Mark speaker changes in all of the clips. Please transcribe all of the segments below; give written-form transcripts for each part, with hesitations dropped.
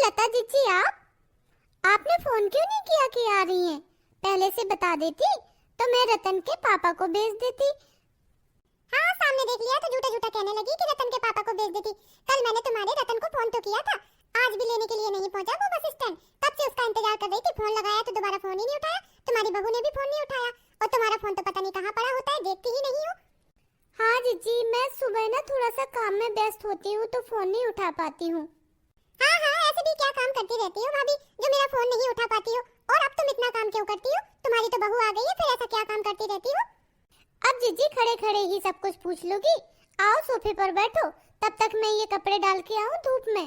Speaker 1: लता जीजी, आपने फोन क्यों नहीं किया कि आ रही हैं? पहले से बता देती तो मैं रतन के पापा को भेज देती।
Speaker 2: हाँ, सामने देख लिया तो झूठा झूठा कहने लगी कि रतन के पापा को भेज देती। कल मैंने तुम्हारे रतन को फोन तो किया था, आज भी लेने के लिए नहीं पहुंचा वो बस स्टैंड। तब से उसका इंतजार कर रही थी, फोन लगाया तो दोबारा फोन ही नहीं उठाया। तुम्हारी बहू ने भी फोन नहीं उठाया और तुम्हारा फोन तो पता नहीं कहाँ पड़ा होता है, देखती ही नहीं हो।
Speaker 1: हाँ जीजी, मैं सुबह ना थोड़ा सा काम में व्यस्त होती हूँ तो फोन नहीं उठा पाती हूँ।
Speaker 2: हाँ हाँ, ऐसे भी क्या काम करती रहती हो भाभी जो मेरा फोन नहीं उठा पाती हो? और अब तुम इतना काम क्यों करती हो? तुम्हारी तो बहू आ गई है, फिर ऐसा क्या काम करती रहती हो?
Speaker 1: अब जीजी खड़े खड़े ही सब कुछ पूछ लोगी? आओ सोफे पर बैठो, तब तक मैं ये कपड़े डाल के आऊँ धूप में।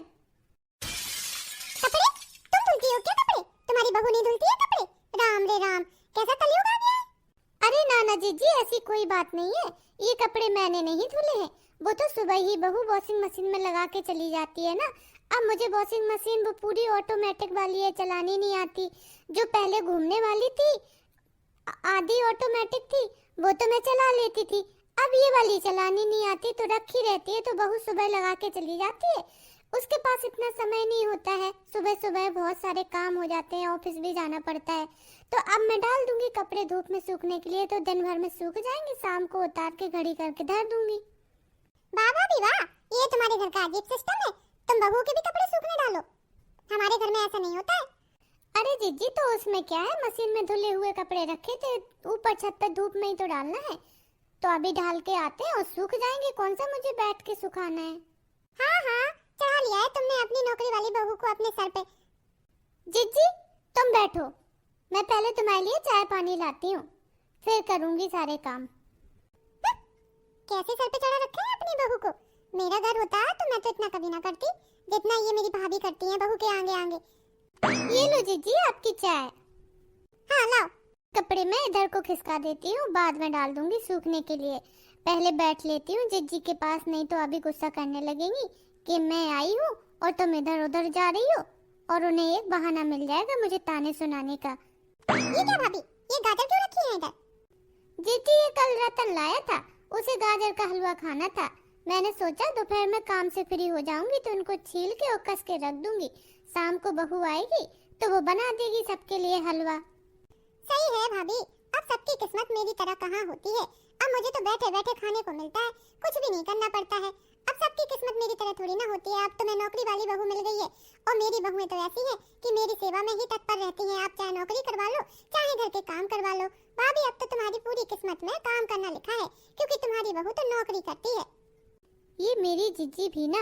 Speaker 2: कपड़े? तुम धुलती हो क्या कपड़े? तुम्हारी बहू नहीं धुलती है कपड़े? राम रे राम, कैसा कलयुग आ गया है।
Speaker 1: अरे नाना जीजी, ऐसी कोई बात नहीं है, ये कपड़े मैंने नहीं धुले हैं, वो तो सुबह ही बहू वॉशिंग मशीन में लगा के चली जाती है ना। अब मुझे वॉशिंग मशीन वो पूरी ऑटोमेटिक वाली है, चलानी नहीं आती। जो पहले घूमने वाली थी, आधी ऑटोमेटिक थी, वो तो मैं चला लेती थी। अब ये वाली चलानी नहीं आती तो रखी रहती है, तो बहू सुबह लगा के चली जाती है। उसके पास इतना समय नहीं होता है, सुबह सुबह बहुत सारे काम हो जाते हैं, ऑफिस भी जाना पड़ता है। तो अब मैं डाल दूंगी कपड़े धूप में सूखने के लिए, तो दिन भर में सूख जाएंगे, शाम को उतार के घड़ी करके धर दूंगी।
Speaker 2: वाह भाभी वाह, ये तुम्हारे घर का अजीब सिस्टम है। तुम बहू के भी कपड़े सूखने डालो, हमारे घर में ऐसा नहीं होता है।
Speaker 1: अरे जीजी, तो उसमें क्या है, मशीन में धुले हुए कपड़े रखे थे ऊपर छत पर, धूप में ही तो डालना है। तो अभी डाल के आते हैं और सूख जाएंगे, कौन सा मुझे बैठ के सुखाना है।
Speaker 2: हाँ हाँ, चढ़ा लिया है तुमने अपनी नौकरी वाली बहू को अपने सर पे।
Speaker 1: जीजी तुम बैठो, मैं पहले तुम्हारे लिए चाय पानी लाती हूँ, फिर करूंगी सारे काम।
Speaker 2: कैसे सर पे चढ़ा रखा है अपनी बहू को? मेरा घर होता तो मैं तो इतना कभी ना करती जितना ये मेरी भाभी करती है बहू के आगे आगे।
Speaker 1: ये लो जीजी आपकी चाय।
Speaker 2: हाँ लाओ।
Speaker 1: कपड़े मैं इधर को खिसका देती हूँ, बाद में डाल दूंगी सूखने के लिए। पहले बैठ लेती हूँ जीजी के पास, नहीं तो अभी गुस्सा करने लगेंगी कि मैं आई हूँ और तुम इधर उधर जा रही हो, और उन्हें एक बहाना मिल जाएगा मुझे ताने सुनाने का।
Speaker 2: ये क्या भाभी, ये गाजर क्यों रखी है इधर?
Speaker 1: जीजी ये कल रतन लाया था, उसे गाजर का हलवा खाना था। मैंने सोचा दोपहर में काम से फ्री हो जाऊंगी तो उनको छील के और कस के रख दूंगी, शाम को बहू आएगी तो वो बना देगी सबके लिए हलवा।
Speaker 2: सही है भाभी, अब सबकी किस्मत मेरी तरह कहाँ होती है। अब मुझे तो बैठे बैठे खाने को मिलता है, कुछ भी नहीं करना पड़ता है। अब सबकी किस्मत मेरी तरह थोड़ी ना होती है। अब तो मैं नौकरी वाली बहू मिल गई है, और मेरी बहुएं तो ऐसी हैं कि मेरी सेवा में ही तत्पर रहती हैं। आप चाहे नौकरी करवा लो, चाहे घर के काम करवा लो। भाभी अब तो तुम्हारी पूरी किस्मत में काम करना लिखा है, क्योंकि तुम्हारी बहू तो नौकरी करती है।
Speaker 1: ये मेरी जीजी भी ना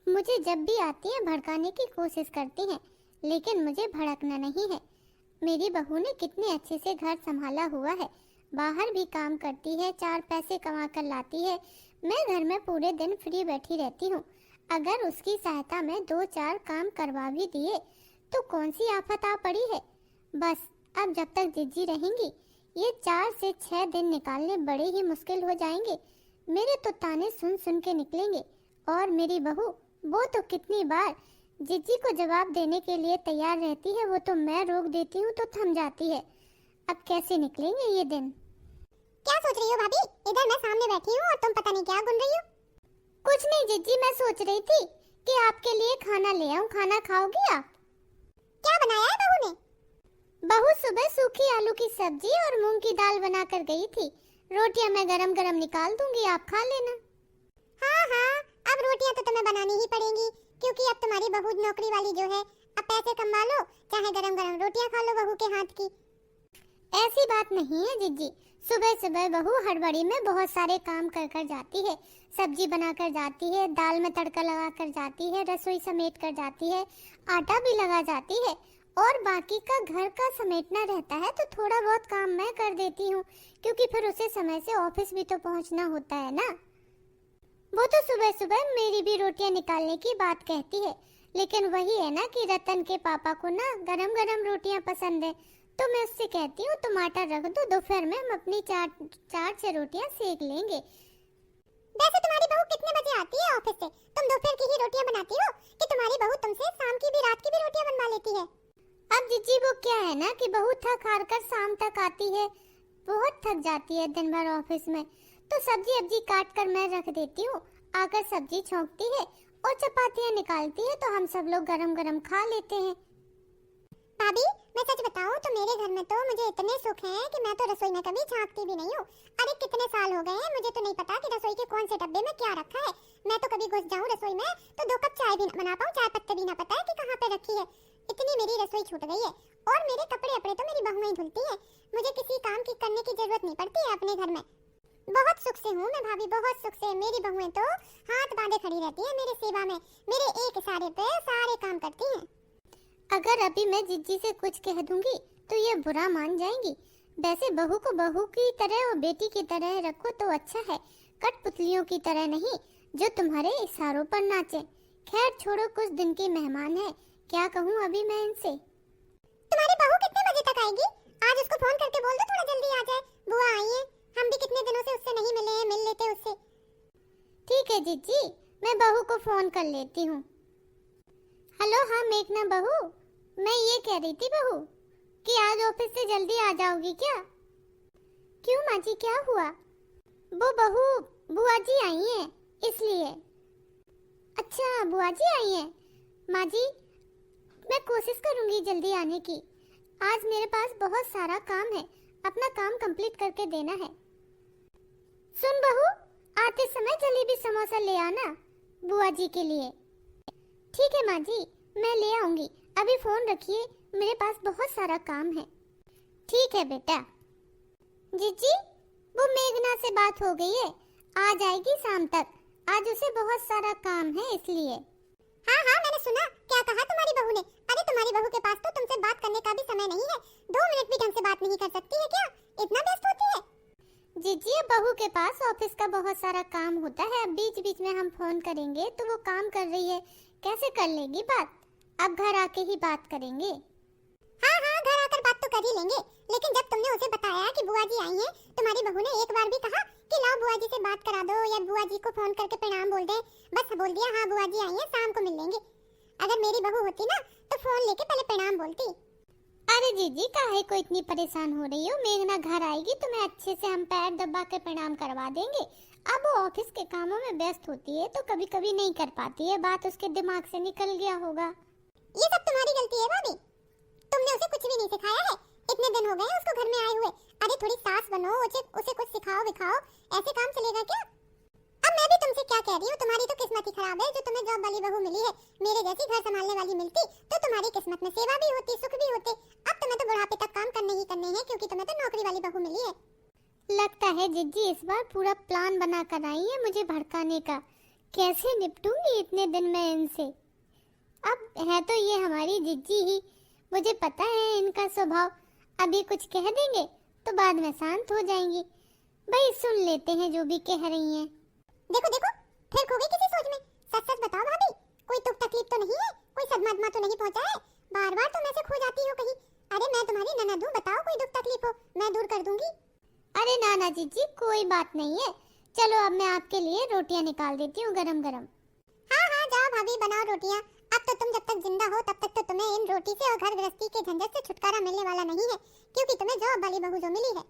Speaker 1: मुझे जब भी आती है भड़काने की कोशिश करती है, लेकिन मुझे भड़कना नहीं है। मेरी बहू ने कितने अच्छे से घर संभाला हुआ है, बाहर भी काम करती है, 4 पैसे कमा कर लाती है। मैं घर में पूरे दिन फ्री बैठी रहती हूँ। अगर उसकी सहायता में 2-4 काम करवा भी दिए तो कौन सी आफत आ पड़ी है। बस अब जब तक जीजी रहेंगी ये 4 से 6 दिन निकालने बड़े ही मुश्किल हो जाएंगे। मेरे तो ताने सुन सुन के निकलेंगे, और मेरी बहू वो तो कितनी बार जीजी को जवाब देने के लिए तैयार रहती है, वो तो मैं रोक देती हूँ तो थम जाती है। अब कैसे निकलेंगे ये दिन।
Speaker 2: क्या सोच रही हो भाभी? इधर मैं सामने बैठी हूँ और तुम पता नहीं क्या गुन रही हो।
Speaker 1: कुछ नहीं जीजी, मैं सोच रही थी कि आपके लिए खाना ले आऊं, खाना खाओगी आप?
Speaker 2: क्या बनाया है बहू ने?
Speaker 1: बहू सुबह सूखी आलू की सब्जी और मूंग की दाल बना कर गई थी, रोटियां मैं गरम गरम निकाल दूंगी, आप खा लेना।
Speaker 2: हाँ हाँ, अब रोटियां तो तुम्हें बनानी ही पड़ेंगी, क्योंकि अब तुम्हारी बहू नौकरी वाली जो है। अब पैसे कमा लो, चाहे गरम गरम रोटियां खा लो बहू के हाथ की।
Speaker 1: ऐसी बात नहीं है जीजी, सुबह सुबह बहू हड़बड़ी में बहुत सारे काम कर कर जाती है। सब्जी बना कर जाती है, दाल में तड़का लगा कर जाती है, रसोई समेट कर जाती है, आटा भी लगा जाती है, और बाकी का घर का समेटना रहता है तो थोड़ा बहुत काम मैं कर देती हूँ, क्योंकि फिर उसे समय से ऑफिस भी तो पहुँचना होता है ना। वो तो सुबह सुबह मेरी भी रोटियां निकालने की बात कहती है, लेकिन वही है ना कि रतन के पापा को ना गरम गरम रोटियां पसंद है, तो मैं उससे कहती हूँ तुम आटा रख दो, दोपहर में हम अपनी 4 रोटियां सेक लेंगे।
Speaker 2: वैसे तुम्हारी बहू कितने बजे आती है ऑफिस से? तुम दोपहर की ही रोटियां बनाती हो कि तुम्हारी बहू तुमसे शाम की भी रात की भी रोटियां बनवा लेती है?
Speaker 1: अब जीजी वो क्या है ना कि बहू थक हार कर शाम तक आती है, बहुत थक जाती है दिन भर ऑफिस में, तो सब्जी अब्जी काट कर मैं रख देती हूँ, आकर सब्जी छौंकती है और चपातियाँ निकालती है तो हम सब लोग गरम गरम खा लेते हैं।
Speaker 2: भाभी मैं सच बताऊं तो मेरे घर में तो मुझे इतने सुख हैं कि मैं तो रसोई में कभी झांकती भी नहीं हूँ। अरे कितने साल हो गए हैं मुझे तो नहीं पता कि रसोई के कौन से डब्बे में क्या रखा है। मैं तो कभी घुस जाऊं रसोई में तो 2 कप चाय भी न बना पाऊं, चाय पत्ती भी ना पता है कि कहाँ पे रखी है। इतनी मेरी रसोई छूट गई है। और मेरे कपड़े अपड़े तो मेरी बहुएं धुलती है, मुझे किसी काम की करने की जरूरत नहीं पड़ती है अपने घर में। बहुत सुख से हूँ मैं भाभी, बहुत सुख से। मेरी बहुएं तो हाथ बांधे खड़ी रहती है मेरे सेवा में, मेरे एक इशारे पे सारे काम करती हैं।
Speaker 1: अगर अभी मैं जिज्जी से कुछ कह दूंगी तो ये बुरा मान जाएंगी। वैसे बहू को बहू की तरह और बेटी की तरह रखो तो अच्छा है, कठपुतलियों की तरह नहीं जो तुम्हारे इशारों पर नाचे। खैर छोड़ो, कुछ दिन की मेहमान है, क्या कहूँ अभी मैं इनसे।
Speaker 2: तुम्हारी बहू कितने बजे तक आएगी? आज उसको फोन करके बोल दो थोड़ा जल्दी आ जाए। बुआ आई है, हम भी कितने दिनों से उससे नहीं मिले हैं, मिल लेते उससे।
Speaker 1: ठीक है जिज्जी, मैं बहू को फोन कर लेती हूँ। हेलो, हाँ मेघना बहू, मैं ये कह रही थी बहू कि आज ऑफिस से जल्दी आ जाओगी क्या? क्यों माँ जी, क्या हुआ? वो बहू बुआ जी आई हैं इसलिए। अच्छा बुआ जी आई हैं। माँ जी मैं कोशिश करूंगी जल्दी आने की। आज मेरे पास बहुत सारा काम है, अपना काम कंप्लीट करके देना है। सुन बहू, आते समय जलेबी समोसा ले आना बुआ जी के लिए। ठीक है माँ जी, मैं ले आऊंगी। अभी फोन रखिए, मेरे पास बहुत सारा काम है। ठीक है बेटा। जीजी वो मेघना से बात हो गई है, आ जाएगी शाम तक। आज उसे बहुत सारा काम है इसलिए।
Speaker 2: हाँ हाँ मैंने सुना, क्या कहा तुम्हारी बहू ने? अरे तुम्हारी बहू के पास तो तुमसे बात करने का भी समय नहीं है, 2 मिनट भी ढंग से बात नहीं कर सकती है क्या? इतना व्यस्त होती है?
Speaker 1: जीजी बहू के पास ऑफिस का बहुत सारा काम होता है, अब बीच बीच में हम फोन करेंगे तो वो काम कर रही है, कैसे कर लेगी बात? अब घर आके ही बात करेंगे।
Speaker 2: हाँ हाँ घर आकर बात तो कर ही लेंगे, लेकिन जब तुमने उसे बताया कि बुआ जी आई हैं, तुम्हारी बहू ने एक बार भी कहा कि लाओ बुआ जी से बात करा दो या बुआ जी को फोन करके प्रणाम बोल दे? बस बोल दिया हाँ बुआ जी आई हैं, शाम को मिल लेंगे। अगर मेरी बहू होती ना तो फोन लेके पहले प्रणाम बोलती।
Speaker 1: अरे जीजी काहे को इतनी परेशान हो रही हो? मेघना घर आएगी तो मैं अच्छे से हम पैर दबा के प्रणाम करवा देंगे। अब वो ऑफिस के कामों में व्यस्त होती है तो कभी कभी नहीं कर पाती है, बात उसके दिमाग से निकल गया होगा।
Speaker 2: ये सब तुम्हारी गलती है भाभी, तुमने उसे कुछ भी नहीं सिखाया है। इतने दिन हो गए उसको घर में आए हुए। अरे थोड़ी सास बनो, उसे कुछ सिखाओ विखाओ, ऐसे काम चलेगा क्या? अब मैं भी तुमसे क्या कह रही हूँ, तुम्हारी तो किस्मत ही खराब है जो तुम्हें जॉब वाली बहू मिली है। मेरे जैसी घर संभालने वाली मिलती तो तुम्हारी किस्मत में सेवा भी होती, सुख भी होते। अब तुम्हें तो बुढ़ापे तक काम करने ही करने हैं, क्योंकि तुम्हें तो नौकरी वाली बहू मिली है।
Speaker 1: लगता है जिज्जी इस बार पूरा प्लान बना कर आई है मुझे भड़काने का। कैसे निपटूंगी इतने दिन में इनसे? अब है तो ये हमारी जिज्जी ही, मुझे पता है इनका स्वभाव। अभी कुछ कह देंगे तो बाद में शांत हो जाएंगी। भाई सुन लेते हैं जो भी कह रही हैं।
Speaker 2: देखो देखो फिर खो गई किसी सोच में। सच सच बताओ भाभी, कोई दुख तकलीफ तो नहीं है, कोई सदमा तो नहीं पहुंचा है? बार बार तुम ऐसे खो जाती हो कहीं। अरे मैं तुम्हारी ननद हूँ, बताओ कोई दुख तकलीफ हो मैं दूर कर दूंगी।
Speaker 1: अरे नाना जीजी कोई बात नहीं है, चलो अब मैं आपके लिए रोटियां निकाल देती हूँ गरम गरम।
Speaker 2: हाँ हाँ जाओ भाभी बनाओ रोटियां। अब तो तुम जब तक जिंदा हो तब तक तो तुम्हें इन रोटी से और घर गृहस्थी के झंझट से छुटकारा मिलने वाला नहीं है, क्योंकि तुम्हें जॉब वाली बहू जो मिली है।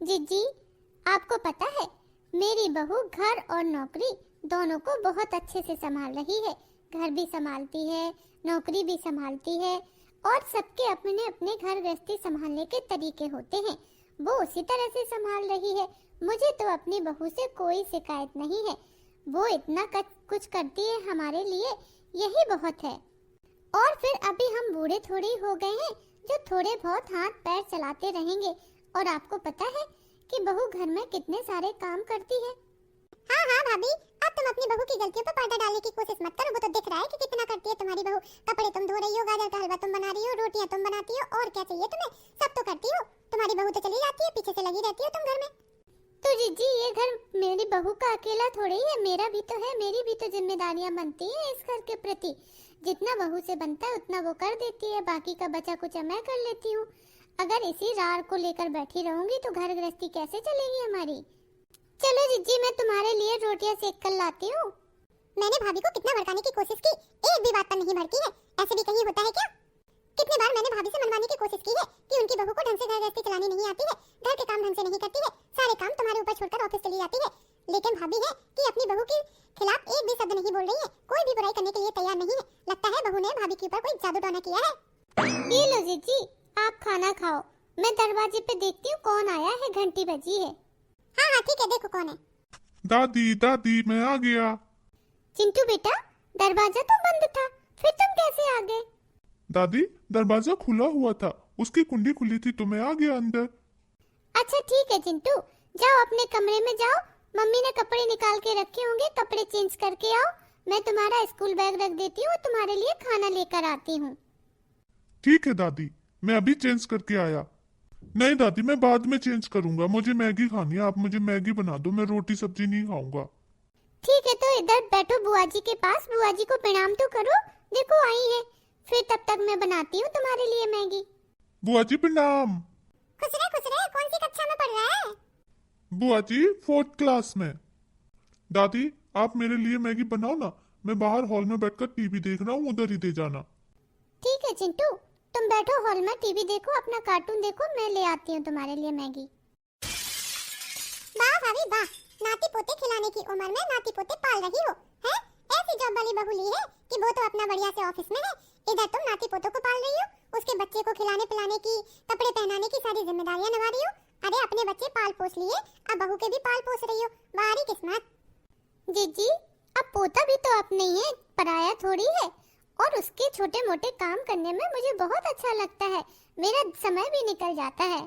Speaker 1: जीजी आपको पता है मेरी बहू घर और नौकरी दोनों को बहुत अच्छे से संभाल रही है। घर भी संभालती है, नौकरी भी संभालती है, और सबके अपने अपने घर गृहस्थी संभालने के तरीके होते हैं, वो उसी तरह से संभाल रही है। मुझे तो अपनी बहू से कोई शिकायत नहीं है, वो इतना कुछ करती है हमारे लिए, यही बहुत है। और फिर अभी हम बूढ़े थोड़े हो गए हैं जो थोड़े बहुत हाथ पैर चलाते रहेंगे। और आपको पता है कि बहू घर में कितने सारे काम करती है।
Speaker 2: हाँ हाँ भाभी, अब तुम अपनी बहू की गलतियों पर पर्दा डालने की कोशिश मत करो, वो तो दिख रहा है कि कितना करती है तुम्हारी बहू। कपड़े तुम धो रही हो, गाजर का हलवा तुम बना रही हो, रोटियां तुम बनाती हो, और क्या चाहिए तुम्हें? सब तो करती हो। तुम्हारी बहू तो चली जाती है, पीछे से लगी रहती हो तुम घर में।
Speaker 1: तो जीजी ये घर मेरी बहू का अकेला थोड़ी है, मेरा भी तो है, मेरी भी तो जिम्मेदारियां बनती हैं इस घर के प्रति। जितना बहू से बनता है उतना वो कर देती है, बाकी का बचा कुछ मैं कर लेती हूँ। अगर इसी रार को लेकर बैठी रहूंगी तो घर गृहस्थी कैसे चलेगी हमारी? चलो जीजी मैं तुम्हारे लिए रोटियां सेक कर लाती हूँ।
Speaker 2: मैंने भाभी को कितना भड़काने की कोशिश की, एक भी बात पर नहीं भड़की है। ऐसे भी कहीं होता है क्या? कितनी बार मैंने भाभी से मनवाने की कोशिश की है कि उनकी बहू को ढंग से घर गृहस्थी चलानी नहीं आती है, घर के काम ढंग से नहीं करती है, सारे काम तुम्हारे ऊपर छोड़कर ऑफिस चली जाती है। लेकिन भाभी है कि अपनी बहू के खिलाफ एक भी शब्द नहीं बोल रही है, कोई है बहू ने भाभी के ऊपर कोई जादू टोना किया है।
Speaker 1: ये लो जीजी, आप खाना खाओ। मैं दरवाजे पे देखती हूँ कौन आया है, घंटी बजी है।
Speaker 2: हाँ हाँ ठीक है, देखो कौन है।
Speaker 3: दादी दादी मैं आ गया।
Speaker 1: चिंटू बेटा, दरवाजा तो बंद था, फिर तुम कैसे आ गए?
Speaker 3: दादी दरवाजा खुला हुआ था, उसकी कुंडी खुली थी तो मैं आ गया अंदर।
Speaker 1: अच्छा ठीक है चिंटू, जाओ अपने कमरे में जाओ। मम्मी ने कपड़े निकाल के रखे होंगे, कपड़े चेंज करके आओ। मैं तुम्हारा स्कूल बैग रख देती हूँ, तुम्हारे लिए खाना लेकर आती हूँ।
Speaker 3: ठीक है दादी, मैं अभी चेंज करके आया। नहीं दादी, मैं बाद में चेंज करूंगा, मुझे मैगी खानी है, आप मुझे मैगी बना दो, मैं रोटी सब्जी नहीं खाऊंगा।
Speaker 1: ठीक है, तो इधर बैठो बुआ जी के पास, बुआ जी को प्रणाम तो करो। देखो आई है, फिर तब तक मैं बनाती हूँ तुम्हारे लिए मैगी।
Speaker 3: बुआ जी प्रणाम।
Speaker 2: खुश रहे, कौन सी कक्षा में पढ़ रहा है?
Speaker 3: बुआ जी 4th क्लास में। दादी आप मेरे लिए मैगी बनाओ ना, मैं बाहर हॉल में बैठकर टीवी देख रहा हूँ, उधर ही दे जाना।
Speaker 1: ठीक है चिंटू, तुम बैठो हॉल में, टीवी देखो, अपना कार्टून देखो, मैं ले आती हूँ तुम्हारे लिए मैगी।
Speaker 2: वाह भाभी वाह, नाती पोते खिलाने की उम्र में नाती पोते पाल रही हो, हैं? ऐसी जॉब वाली बहू ली है कि वो तो अपना बढ़िया से ऑफिस में है, इधर तुम नाती पोतों को पाल रही हो, उसके बच्चे को खिलाने पिलाने की, कपड़े पहनाने की सारी जिम्मेदारियां निभा रही हो। अरे अपने बच्चे पाल पोस लिए, अब बहू के भी पाल पोस रही हो, बारी किस्मत।
Speaker 1: जीजी, अब पोता भी तो अपने ही है, पराया थोड़ी है। और उसके छोटे मोटे काम करने में मुझे बहुत अच्छा लगता है, मेरा समय भी निकल जाता है।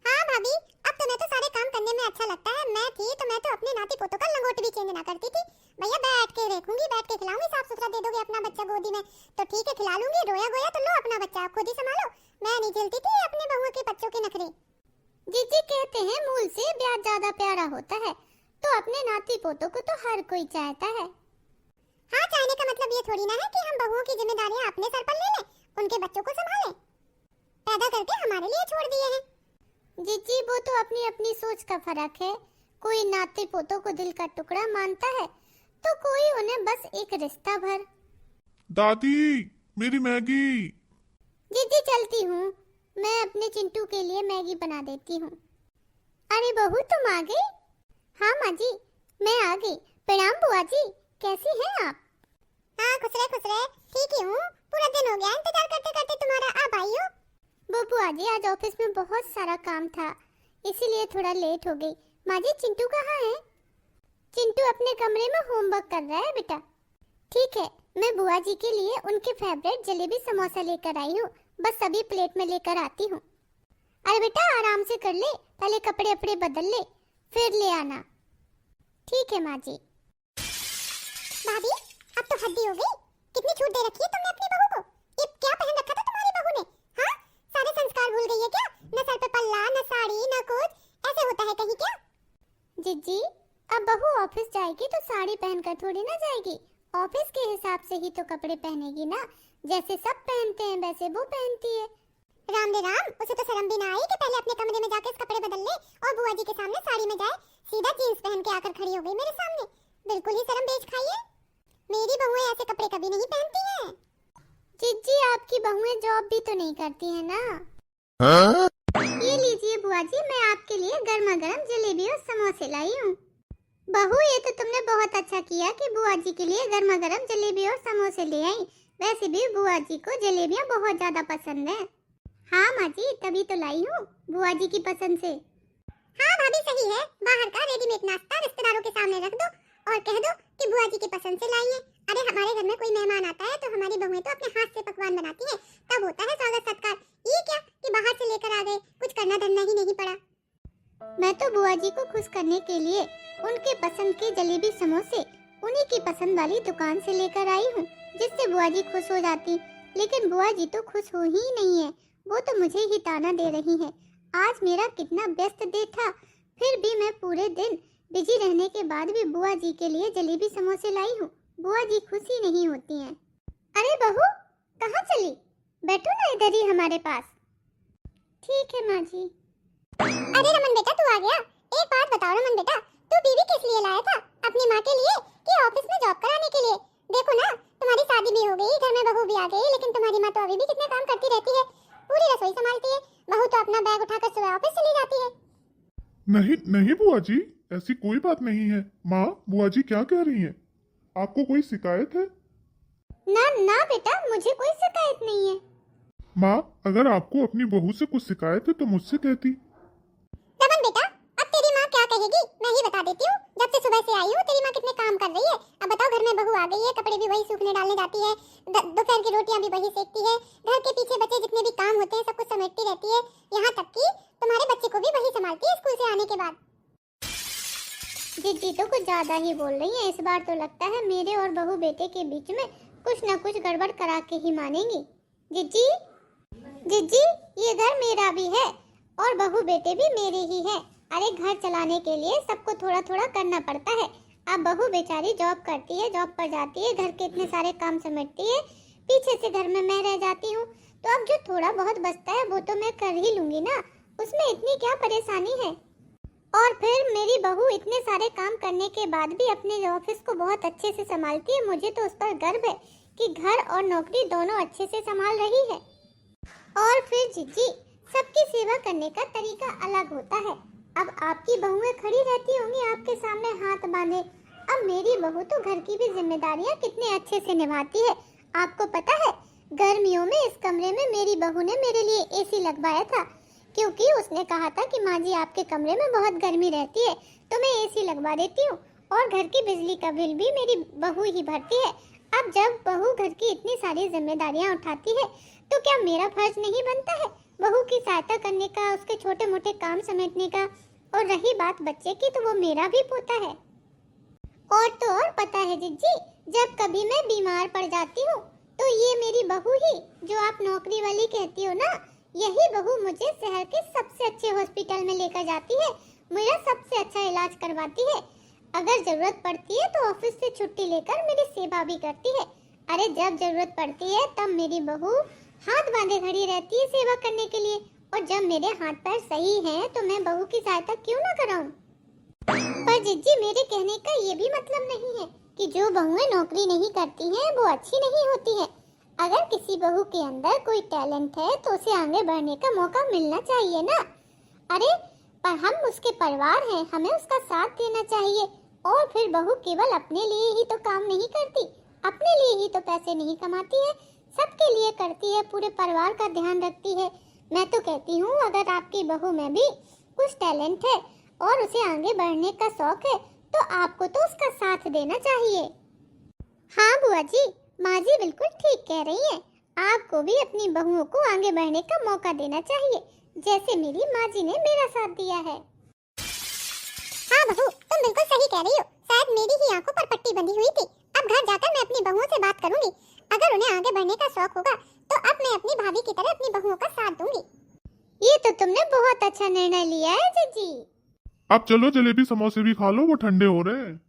Speaker 2: हाँ भाभी, अब तुम्हें तो सारे काम करने में अच्छा लगता है। मैं थी तो मैं तो अपने नाती पोतों का लंगोट भी चेंज ना करती थी। भैया बैठ के देखूंगी, बैठ के खिलाऊंगी, साफ सुथरा दे दोगे अपना बच्चा गोदी में तो ठीक है, खिला लूंगी। रोया गोया तो लो अपना बच्चा आप खुद ही संभालो, मैं नहीं झेलती थी अपने बहू के बच्चों के नखरे।
Speaker 1: जीजी कहते हैं मूल से ब्याज ज्यादा प्यारा होता है, तो अपने नाती पोतों को तो हर कोई चाहता है।
Speaker 2: हाँ, चाहने का मतलब ये थोड़ी ना है कि हम बहुओं की जिम्मेदारियां अपने सर पर ले लें, उनके बच्चों को संभालें, पैदा करके हमारे लिए छोड़ दिए हैं।
Speaker 1: जीजी वो तो अपनी अपनी सोच का फर्क है, कोई नाते पोतों को दिल का टुकड़ा मानता है, तो कोई उन्हें बस एक रिश्ता भर।
Speaker 3: दादी मेरी मैगी।
Speaker 1: जीजी चलती हूँ, मैं अपने चिंटू के लिए मैगी बना देती हूँ। अरे बहू तुम आ गई? हाँ माँ जी, मैं आ गई। प्रणाम बुआ जी, कैसी हैं आप?
Speaker 2: हाँ खुश रहे, ठीक ही हूँ। पूरा दिन हो गया इंतजार करते करते तुम्हारा, अब आई हो।
Speaker 1: वो बुआ जी आज ऑफिस में बहुत सारा काम था, इसीलिए थोड़ा लेट हो गई। माँ जी चिंटू कहाँ है? चिंटू अपने कमरे में होमवर्क कर रहा है बेटा। ठीक है, मैं बुआ जी के लिए उनके फेवरेट जलेबी समोसा लेकर आई हूँ, बस अभी प्लेट में लेकर आती हूँ। अरे बेटा आराम से कर ले, पहले कपड़े अपड़े बदल ले, फिर ले आना। ठीक है माँ जी।
Speaker 2: भाभी अब तो हद ही हो गई, कितनी छूट दे रखी है तुमने अपनी बहू को। ये क्या पहन रखा था तुम्हारी बहू ने? हाँ, सारे संस्कार भूल गई है क्या? न सर पे पल्ला, न साड़ी, न कुछ, ऐसे होता है कहीं क्या?
Speaker 1: जीजी अब बहू ऑफिस जाएगी तो साड़ी पहनकर थोड़ी ना जाएगी, ऑफिस के हिसाब से ही तो कपड़े पहनेगी ना, जैसे सब पहनते हैं वैसे वो पहनती है।
Speaker 2: राम दे राम, उसे तो शर्म भी ना आई कि पहले अपने कमरे में जाकर कपड़े बदल ले और बुआ जी के सामने साड़ी में जाए, सीधा जींस पहन के आकर खड़ी हो गई मेरे सामने। बिल्कुल ही शर्म बेच खाई है। मेरी बहुएं ऐसे कपड़े कभी नहीं पहनती हैं।
Speaker 1: जीजी आपकी बहुएं जॉब भी तो नहीं करती है ना। ये लीजिए बुआ जी, मैं आपके लिए गर्मा गर्म जलेबी और समोसे लाई हूँ। बहू ये तो तुमने बहुत अच्छा किया कि बुआ जी के लिए गर्मा गर्म जलेबी और समोसे ले आई, वैसे भी बुआ जी को जलेबियाँ बहुत ज्यादा पसंद है। हाँ माँ जी, तभी तो लाई हूँ बुआ जी की पसंद से।
Speaker 2: हाँ भाभी सही है, बाहर का रेडीमेड नाश्ता रिश्तेदारों के सामने रख दो और कह दो कि बुआ जी की पसंद से लाई है। अरे हमारे घर में कोई मेहमान आता है तो हमारी बहुएं तो अपने हाथ से पकवान बनाती हैं, तब होता है स्वागत सत्कार। ये क्या कि बाहर से लेकर आ गए, कुछ करना धरना ही नहीं पड़ा।
Speaker 1: मैं तो बुआ जी को खुश करने के लिए उनके पसंद के जलेबी समोसे उन्हीं की पसंद वाली दुकान से लेकर आई हूँ, जिससे बुआ जी खुश हो जाती। लेकिन बुआ जी तो खुश हो ही नहीं है, वो तो मुझे ही ताना दे रही है। आज मेरा कितना व्यस्त डे था, फिर भी मैं पूरे दिन बिजी रहने के बाद भी बुआ जी के लिए जलेबी समोसे लाई हूँ। बुआ जी खुश ही नहीं होती हैं। अरे बहू कहाँ चली? बैठो ना इधर ही हमारे पास। ठीक है माँ जी।
Speaker 2: अरे रमन बेटा तू आ गया। एक बात बताओ रमन बेटा, तू बीवी किस लिए लाया था? अपनी माँ के लिए कि ऑफिस में जॉब कराने के लिए? देखो ना तुम्हारी शादी भी हो गई, घर में बहू भी आ गई, लेकिन तुम्हारी माँ तो अभी भी कितना काम करती रहती है, पूरी रसोई संभालती है। बहू तो अपना बैग उठाकर सुबह ऑफिस चली जाती है।
Speaker 3: नहीं नहीं बुआ जी, ऐसी कोई बात नहीं है। माँ बुआ जी क्या कह रही हैं? आपको कोई शिकायत है?
Speaker 1: ना ना बेटा, मुझे कोई शिकायत नहीं है।
Speaker 3: माँ, अगर आपको अपनी बहू से कुछ शिकायत है तो मुझसे कहती।
Speaker 2: रमन बेटा, अब तेरी माँ क्या कहेगी मैं ही बता देती हूँ। जब से सुबह से आई हूँ तेरी माँ कितने काम कर रही है। अब बताओ, घर में बहू आ गई है, कपड़े भी वही सूखने डालने जाती है, दोपहर की रोटियां भी वही सेकती है, घर के पीछे बचे जितने भी काम होते हैं सब कुछ समेटती रहती है। यहाँ तक कि तुम्हारे बच्चे को भी वही संभालती है स्कूल से आने के बाद।
Speaker 1: जीजी तो कुछ ज्यादा ही बोल रही है। इस बार तो लगता है मेरे और बहू बेटे के बीच में कुछ न कुछ गड़बड़ करा के ही मानेंगी। जीजी, जीजी, ये घर मेरा भी है और बहू बेटे भी मेरे ही है। अरे घर चलाने के लिए सबको थोड़ा थोड़ा करना पड़ता है। अब बहू बेचारी जॉब करती है, जॉब पर जाती है, घर के इतने सारे काम समेटती है, पीछे से घर में मैं रह जाती हूँ। तो अब जो थोड़ा बहुत बचता है वो तो मैं कर ही लूंगी ना, उसमें इतनी क्या परेशानी है। और फिर मेरी बहू इतने सारे काम करने के बाद भी अपने ऑफिस को बहुत अच्छे से संभालती है। मुझे तो उस पर गर्व है कि घर और नौकरी दोनों अच्छे से संभाल रही है। और फिर जीजी, सबकी सेवा करने का तरीका अलग होता है। अब आपकी बहुएं खड़ी रहती होंगी आपके सामने हाथ बांधे। अब मेरी बहू तो घर की भी जिम्मेदारियां कितने अच्छे से निभाती है। आपको पता है, गर्मियों में इस कमरे में मेरी बहू ने मेरे लिए एसी लगवाया था, क्योंकि उसने कहा था कि माँ जी आपके कमरे में बहुत गर्मी रहती है तो मैं एसी लगवा देती हूँ। और घर की बिजली का बिल भी मेरी बहू ही भरती है। अब जब बहू घर की इतनी सारी जिम्मेदारियां उठाती है तो क्या मेरा फर्ज नहीं बनता है बहू की सहायता करने का, उसके छोटे मोटे काम समेटने का। और रही बात बच्चे की, तो वो मेरा भी पोता है। और तो और पता है जिज्जी, जब कभी मैं बीमार पड़ जाती हूँ तो ये मेरी बहू ही, जो आप नौकरी वाली कहती हो ना, यही बहू मुझे शहर के सबसे अच्छे हॉस्पिटल में लेकर जाती है, मेरा सबसे अच्छा इलाज करवाती है। अगर जरूरत पड़ती है तो ऑफिस से छुट्टी लेकर मेरी सेवा भी करती है। अरे जब जरूरत पड़ती है तब मेरी बहू हाथ बांधे खड़ी रहती है सेवा करने के लिए। और जब मेरे हाथ पैर सही हैं तो मैं बहू की सहायता क्यों ना कराऊं। पर जिज्जी, मेरे कहने का ये भी मतलब नहीं है कि जो बहुएं नौकरी नहीं करती हैं वो अच्छी नहीं होती है। अगर किसी बहू के अंदर कोई टैलेंट है तो उसे आगे बढ़ने का मौका मिलना चाहिए ना। अरे पर हम उसके परिवार हैं, हमें उसका साथ देना चाहिए। और फिर बहू केवल अपने लिए ही तो काम नहीं करती, अपने लिए ही तो पैसे नहीं कमाती है, सबके लिए करती है, पूरे परिवार का ध्यान रखती है। मैं तो कहती हूँ, अगर आपकी बहू में भी कुछ टैलेंट है और उसे आगे बढ़ने का शौक है तो आपको तो उसका साथ देना चाहिए। हाँ बुआ जी, माँ जी बिल्कुल ठीक कह रही हैं। आपको भी अपनी बहुओं को आगे बढ़ने का मौका देना चाहिए, जैसे मेरी माँ जी ने मेरा साथ दिया है।
Speaker 2: हाँ बहू, तुम बिल्कुल सही कह रही हो। शायद मेरी ही आंखों पर पट्टी बंधी हुई थी। अब घर जाकर मैं अपनी बहुओं से बात करूंगी। अगर उन्हें आगे बढ़ने का शौक होगा तो अब मैं अपनी भाभी की तरह अपनी बहुओं का साथ दूंगी।
Speaker 1: ये तो तुमने बहुत अच्छा निर्णय लिया है जीजी।
Speaker 3: अब चलो, जलेबी समोसे भी खा लो, वो ठंडे हो रहे हैं।